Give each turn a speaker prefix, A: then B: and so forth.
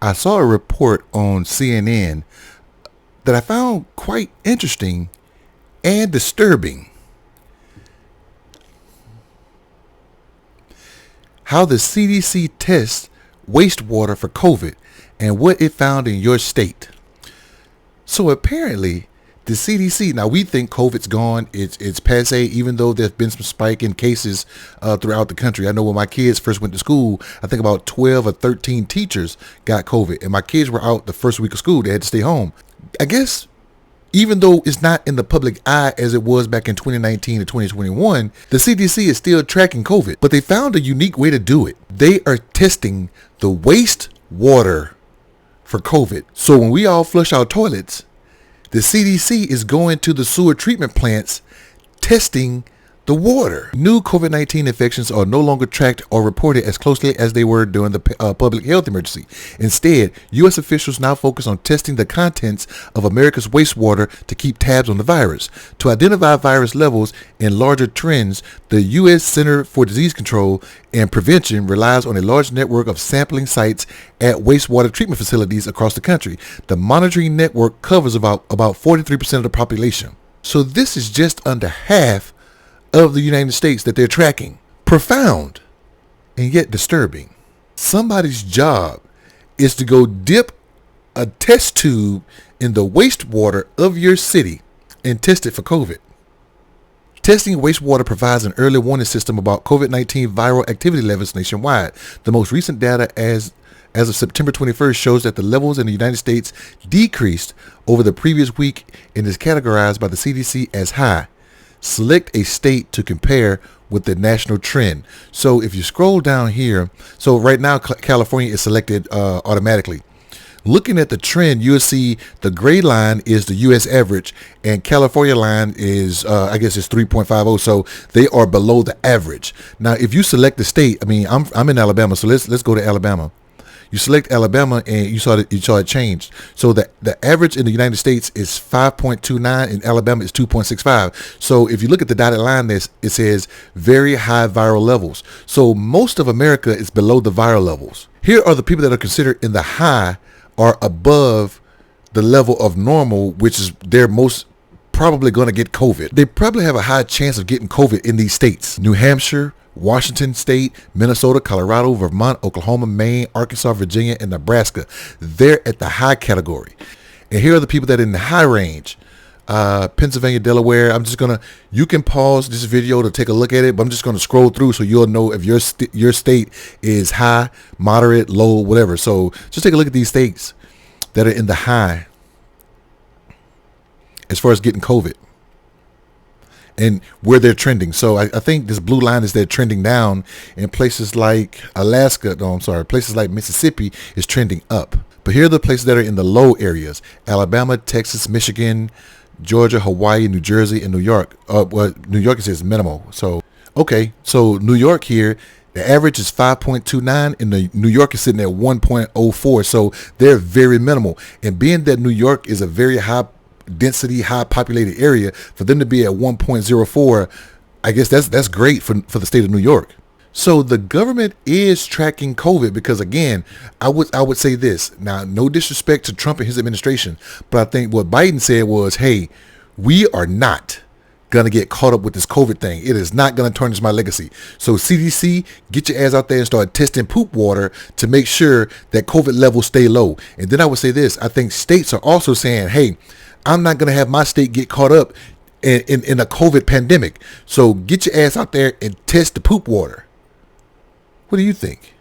A: I saw a report on CNN that I found quite interesting and disturbing. How the CDC tests wastewater for COVID and what it found in your state. So apparently, the CDC, now we think COVID's gone, it's passe, even though there's been some spike in cases throughout the country. I know when my kids first went to school, I think about 12 or 13 teachers got COVID, and my kids were out the first week of school. They had to stay home. I guess even though it's not in the public eye as it was back in 2019 and 2021, the CDC is still tracking COVID, but they found a unique way to do it. They are testing the wastewater for COVID. So when we all flush our toilets, the CDC is going to the sewer treatment plants testing the water. New COVID-19 infections are no longer tracked or reported as closely as they were during the public health emergency. Instead, U.S. officials now focus on testing the contents of America's wastewater to keep tabs on the virus. To identify virus levels and larger trends, the U.S. Center for Disease Control and Prevention relies on a large network of sampling sites at wastewater treatment facilities across the country. The monitoring network covers about 43% of the population. So this is just under half of the United States that they're tracking. Profound and yet disturbing. Somebody's job is to go dip a test tube in the wastewater of your city and test it for COVID. Testing wastewater provides an early warning system about COVID-19 viral activity levels nationwide. The most recent data as of September 21st shows that the levels in the United States decreased over the previous week and is categorized by the CDC as high. Select a state to compare with the national trend. So if you scroll down here, so right now California is selected automatically. Looking at the trend, you'll see the gray line is the U.S. average, and California line is, I guess it's 3.50. So they are below the average. Now, if you select the state, I mean, I'm in Alabama, so let's go to Alabama. You select Alabama and you saw it changed. So the average in the United States is 5.29 and Alabama is 2.65. So if you look at the dotted line, it says very high viral levels. So most of America is below the viral levels. Here are the people that are considered in the high or above the level of normal, which is they're most probably going to get COVID. They probably have a high chance of getting COVID in these states: New Hampshire, Washington State, Minnesota, Colorado, Vermont, Oklahoma, Maine, Arkansas, Virginia, and Nebraska. They're at the high category. And here are the people that are in the high range. Pennsylvania, Delaware. You can pause this video to take a look at it, but I'm just going to scroll through so you'll know if your state is high, moderate, low, whatever. So just take a look at these states that are in the high as far as getting COVID and where they're trending. So I think this blue line is they're trending down, in places like places like Mississippi is trending up. But here are the places that are in the low areas: Alabama, Texas, Michigan, Georgia, Hawaii, New Jersey, and New York. New York says minimal. So New York here, the average is 5.29 and the New York is sitting at 1.04. So they're very minimal. And being that New York is a very high density, high populated area, for them to be at 1.04, I guess that's great for the state of New York. So the government is tracking COVID because, again, I would say this. Now, no disrespect to Trump and his administration, but I think what Biden said was, hey, we are not going to get caught up with this COVID thing. It is not going to tarnish my legacy. So CDC, get your ass out there and start testing poop water to make sure that COVID levels stay low. And then I would say this. I think states are also saying, hey, I'm not going to have my state get caught up in a COVID pandemic. So get your ass out there and test the poop water. What do you think?